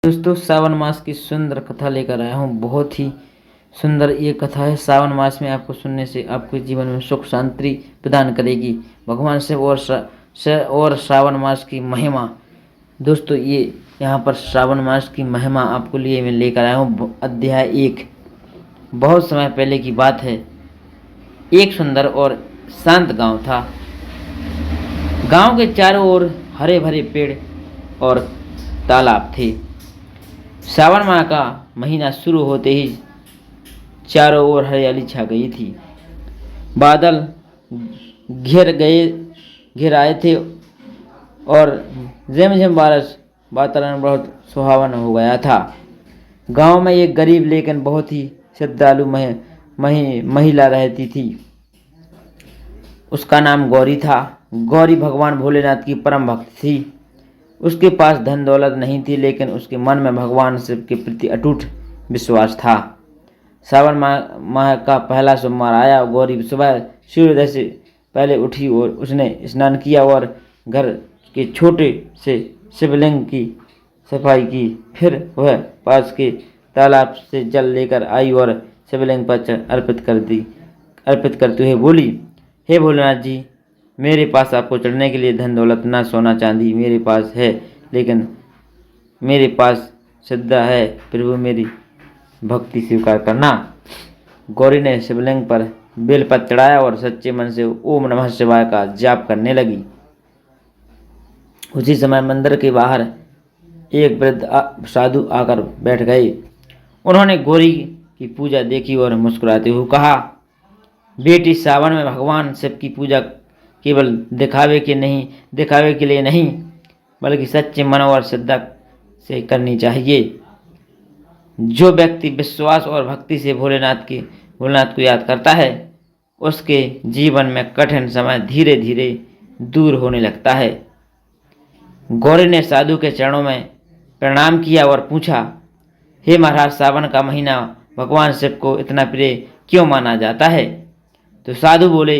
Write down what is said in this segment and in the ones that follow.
दोस्तों सावन मास की सुंदर कथा लेकर आया हूँ। बहुत ही सुंदर ये कथा है। सावन मास में आपको सुनने से आपके जीवन में सुख शांति प्रदान करेगी भगवान से और श्रावण मास की महिमा। दोस्तों ये यहाँ पर श्रावण मास की महिमा आपको लिए मैं लेकर आया हूँ। अध्याय 1। बहुत समय पहले की बात है। एक सुंदर और शांत गांव था। गांव के चारों ओर हरे भरे पेड़ और तालाब थे। सावन माह का महीना शुरू होते ही चारों ओर हरियाली छा गई थी। बादल घिर आए थे और झिमझिम बारिश, वातावरण बहुत सुहावना हो गया था। गांव में एक गरीब लेकिन बहुत ही श्रद्धालु महिला रहती थी। उसका नाम गौरी था। गौरी भगवान भोलेनाथ की परम भक्त थी। उसके पास धन दौलत नहीं थी, लेकिन उसके मन में भगवान शिव के प्रति अटूट विश्वास था। सावन माह का पहला सोमवार आया। गौरी सुबह सूर्योदय से पहले उठी और उसने स्नान किया और घर के छोटे से शिवलिंग की सफाई की। फिर वह पास के तालाब से जल लेकर आई और शिवलिंग पर अर्पित करते हुए बोली, हे भोलेनाथ जी, मेरे पास आपको चढ़ने के लिए धन दौलत ना सोना चांदी मेरे पास है, लेकिन मेरे पास श्रद्धा है। प्रभु मेरी भक्ति स्वीकार करना। गौरी ने शिवलिंग पर बेलपत्र चढ़ाया और सच्चे मन से ओम नमः शिवाय का जाप करने लगी। उसी समय मंदिर के बाहर एक वृद्ध साधु आकर बैठ गए। उन्होंने गौरी की पूजा देखी और मुस्कुराते हुए कहा, बेटी, सावन में भगवान शिव की पूजा केवल दिखावे के लिए नहीं, बल्कि सच्चे मन और श्रद्धा से करनी चाहिए। जो व्यक्ति विश्वास और भक्ति से भोलेनाथ को याद करता है, उसके जीवन में कठिन समय धीरे धीरे दूर होने लगता है। गौरी ने साधु के चरणों में प्रणाम किया और पूछा, हे महाराज, सावन का महीना भगवान शिव को इतना प्रिय क्यों माना जाता है? तो साधु बोले,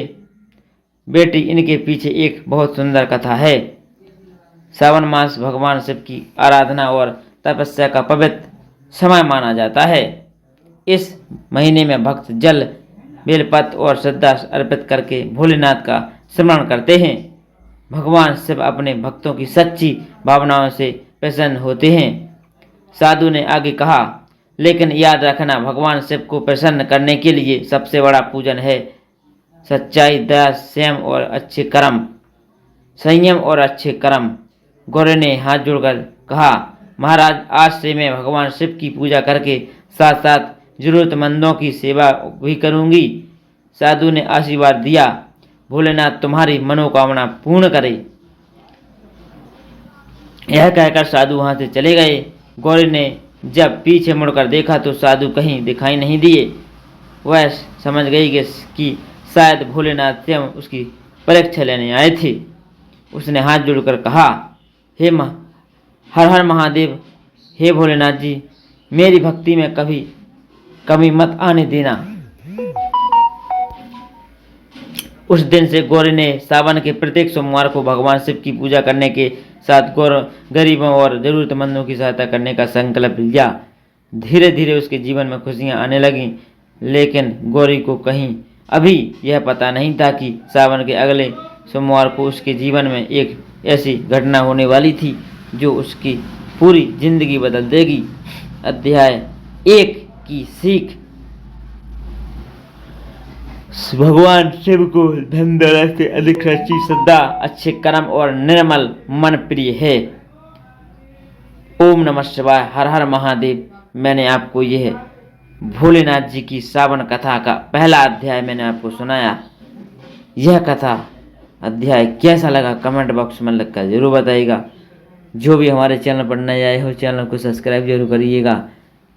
बेटी, इनके पीछे एक बहुत सुंदर कथा है। सावन मास भगवान शिव की आराधना और तपस्या का पवित्र समय माना जाता है। इस महीने में भक्त जल, बेलपत्र और श्रद्धा अर्पित करके भोलेनाथ का स्मरण करते हैं। भगवान शिव अपने भक्तों की सच्ची भावनाओं से प्रसन्न होते हैं। साधु ने आगे कहा, लेकिन याद रखना, भगवान शिव को प्रसन्न करने के लिए सबसे बड़ा पूजन है सच्चाई, दया, संयम और अच्छे कर्म। गौरी ने हाथ जोड़कर कहा, महाराज, आज से मैं भगवान शिव की पूजा करके साथ साथ जरूरतमंदों की सेवा भी करूंगी। साधु ने आशीर्वाद दिया, भोलेनाथ तुम्हारी मनोकामना पूर्ण करे। यह कहकर साधु वहां से चले गए। गौरी ने जब पीछे मुड़कर देखा तो साधु कहीं दिखाई नहीं दिए। वह समझ गई कि शायद भोलेनाथ स्वयं उसकी परीक्षा लेने आए थे। उसने हाथ जोड़कर कहा, हर हर महादेव, हे भोलेनाथ जी, मेरी भक्ति में कभी कमी मत आने देना। उस दिन से गौरी ने सावन के प्रत्येक सोमवार को भगवान शिव की पूजा करने के साथ गरीबों और जरूरतमंदों की सहायता करने का संकल्प लिया। धीरे धीरे उसके जीवन में खुशियां आने लगीं, लेकिन गौरी को कहीं अभी यह पता नहीं था कि सावन के अगले सोमवार को उसके जीवन में एक ऐसी घटना होने वाली थी जो उसकी पूरी जिंदगी बदल देगी। अध्याय 1 की सीख। भगवान शिव को धन दौलत से अधिक सच्ची श्रद्धा, अच्छे कर्म और निर्मल मन प्रिय है। ओम नमः शिवाय, हर हर महादेव। मैंने आपको यह भोलेनाथ जी की सावन कथा का पहला अध्याय मैंने आपको सुनाया। यह कथा अध्याय कैसा लगा कमेंट बॉक्स में लिखकर जरूर बताइएगा। जो भी हमारे चैनल पर नए आए हो, चैनल को सब्सक्राइब जरूर करिएगा,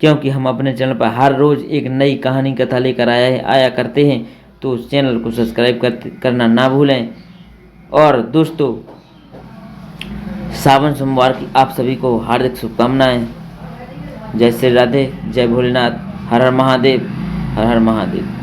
क्योंकि हम अपने चैनल पर हर रोज़ एक नई कहानी कथा लेकर आया करते हैं। तो उस चैनल को सब्सक्राइब करना ना भूलें। और दोस्तों, सावन सोमवार की आप सभी को हार्दिक शुभकामनाएं। जय श्री राधे, जय भोलेनाथ, हर हर महादेव, हर हर महादेव।